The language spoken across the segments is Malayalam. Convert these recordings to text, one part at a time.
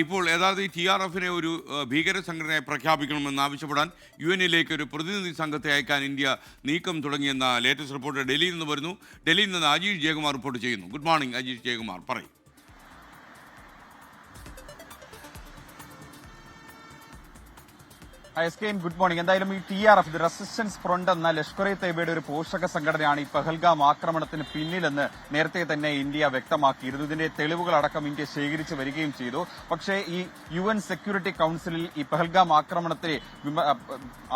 ഇപ്പോൾ യഥാർത്ഥ TRF-നെ ഒരു ഭീകര സംഘടനയായി പ്രഖ്യാപിക്കണമെന്ന് ആവശ്യപ്പെടാൻ UN-ലേക്ക് ഒരു പ്രതിനിധി സംഘത്തെ അയക്കാൻ ഇന്ത്യ നീക്കം തുടങ്ങിയെന്ന ലേറ്റസ്റ്റ് റിപ്പോർട്ട് ഡൽഹിയിൽ നിന്ന് വരുന്നു. ഡൽഹിയിൽ നിന്ന് അജീഷ് ജയകുമാർ റിപ്പോർട്ട് ചെയ്യുന്നു. ഗുഡ് മോർണിംഗ് അജീഷ് ജയകുമാർ, പറയും. Good morning. എന്തായാലും ഈ TRF റെസിസ്റ്റൻസ് ഫ്രണ്ട് എന്ന ലഷ്കർ ഇ തയ്യബയുടെ ഒരു പോഷക സംഘടനയാണ് ഈ പഹൽഗാം ആക്രമണത്തിന് പിന്നിലെന്ന് നേരത്തെ തന്നെ ഇന്ത്യ വ്യക്തമാക്കിയിരുന്നു. ഇതിന്റെ തെളിവുകളടക്കം ഇന്ത്യ ശേഖരിച്ചു വരികയും ചെയ്തു. പക്ഷേ ഈ UN സെക്യൂരിറ്റി കൌൺസിലിൽ ഈ പഹൽഗാം ആക്രമണത്തെ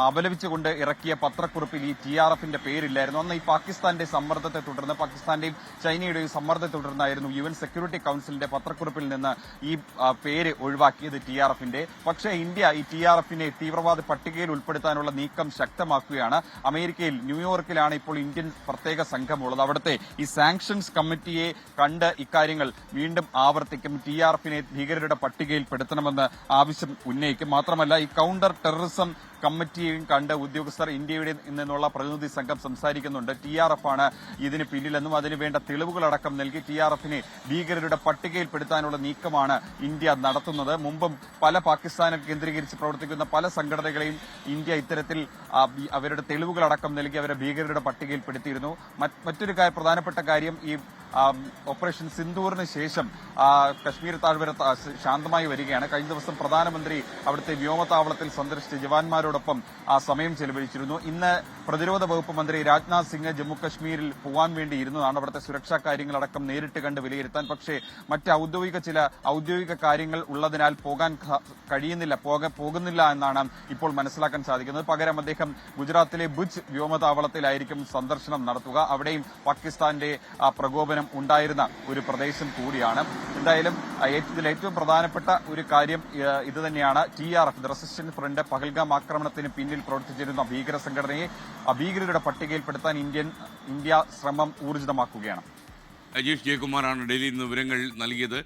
അപലപിച്ചുകൊണ്ട് ഇറക്കിയ പത്രക്കുറിപ്പിൽ ഈ TRF-ന്റെ പേരില്ലായിരുന്നു. അന്ന് ഈ പാകിസ്ഥാന്റെ സമ്മർദ്ദത്തെ തുടർന്ന്, പാകിസ്ഥാന്റെയും ചൈനയുടെയും സമ്മർദ്ദത്തെ തുടർന്നായിരുന്നു UN സെക്യൂരിറ്റി കൌൺസിലിന്റെ പത്രക്കുറിപ്പിൽ നിന്ന് ഈ പേര് ഒഴിവാക്കിയത് TRF-ന്റെ. പക്ഷേ ഇന്ത്യ ഈ TRF-നെ തീവ്രവാദ പട്ടികയിൽ ഉൾപ്പെടുത്താനുള്ള നീക്കം ശക്തമാക്കുകയാണ്. അമേരിക്കയിൽ ന്യൂയോർക്കിലാണ് ഇപ്പോൾ ഇന്ത്യൻ പ്രത്യേക സംഘമുള്ളത്. അവിടുത്തെ ഈ സാങ്ഷൻസ് കമ്മിറ്റിയെ കണ്ട് ഇക്കാര്യങ്ങൾ വീണ്ടും ആവർത്തിക്കും. TRF-നെ ഭീകരരുടെ പട്ടികയിൽ പെടുത്തണമെന്ന് ആവശ്യം ഉന്നയിക്കും. മാത്രമല്ല ഈ കൌണ്ടർ ടെററിസം കമ്മിറ്റിയെയും കണ്ട് ഉദ്യോഗസ്ഥർ ഇന്ത്യയുടെ നിന്നുള്ള പ്രതിനിധി സംഘം സംസാരിക്കുന്നുണ്ട്. TRF ആണ് ഇതിന് പിന്നിലെന്നും അതിനുവേണ്ട തെളിവുകളടക്കം നൽകി TRF-നെ ഭീകരരുടെ പട്ടികയിൽപ്പെടുത്താനുള്ള നീക്കമാണ് ഇന്ത്യ നടത്തുന്നത്. മുമ്പും പല പാകിസ്ഥാനെ കേന്ദ്രീകരിച്ച് പ്രവർത്തിക്കുന്ന പല സംഘടനകളെയും ഇന്ത്യ ഇത്തരത്തിൽ അവരുടെ തെളിവുകളടക്കം നൽകി അവരെ ഭീകരരുടെ പട്ടികയിൽപ്പെടുത്തിയിരുന്നു. മറ്റൊരു പ്രധാനപ്പെട്ട കാര്യം, ഈ ഓപ്പറേഷൻ സിന്ദൂറിന് ശേഷം കശ്മീർ താഴ്വര ശാന്തമായി വരികയാണ്. കഴിഞ്ഞ ദിവസം പ്രധാനമന്ത്രി അവിടുത്തെ വ്യോമതാവളത്തിൽ സന്ദർശിച്ച് ജവാന്മാരോടൊപ്പം സമയം ചെലവഴിച്ചിരുന്നു. ഇന്ന് പ്രതിരോധ വകുപ്പ് മന്ത്രി രാജ്നാഥ് സിംഗ് ജമ്മു കശ്മീരിൽ പോകാൻ വേണ്ടി ഇരുന്നതാണ്, അവിടുത്തെ സുരക്ഷാ കാര്യങ്ങളടക്കം നേരിട്ട് കണ്ട് വിലയിരുത്താൻ. പക്ഷേ മറ്റ് ചില ഔദ്യോഗിക കാര്യങ്ങൾ ഉള്ളതിനാൽ പോകാൻ കഴിയുന്നില്ല, പോകുന്നില്ല എന്നാണ് ഇപ്പോൾ മനസ്സിലാക്കാൻ സാധിക്കുന്നത്. പകരം അദ്ദേഹം ഗുജറാത്തിലെ ഭുജ് വ്യോമതാവളത്തിലായിരിക്കും സന്ദർശനം നടത്തുക. അവിടെയും പാകിസ്ഥാന്റെ പ്രകോപനം ഉണ്ടായിരുന്ന ഒരു പ്രദേശം കൂടിയാണ്. എന്തായാലും ഇതിൽ ഏറ്റവും പ്രധാനപ്പെട്ട ഒരു കാര്യം ഇത് തന്നെയാണ്. TRF റെസിസ്റ്റൻസ് ഫ്രണ്ട് പഹൽഗാം ആക്രമണത്തിന് പിന്നിൽ പ്രവർത്തിച്ചിരുന്ന ഭീകര സംഘടനയെ ഭീകരരുടെ പട്ടികയിൽപ്പെടുത്താൻ ഇന്ത്യ ശ്രമം ഊർജിതമാക്കുകയാണ്. അജീഷ് ജയകുമാറാണ് ഡൽഹിയിൽ നിന്ന് വിവരങ്ങൾ നൽകിയത്.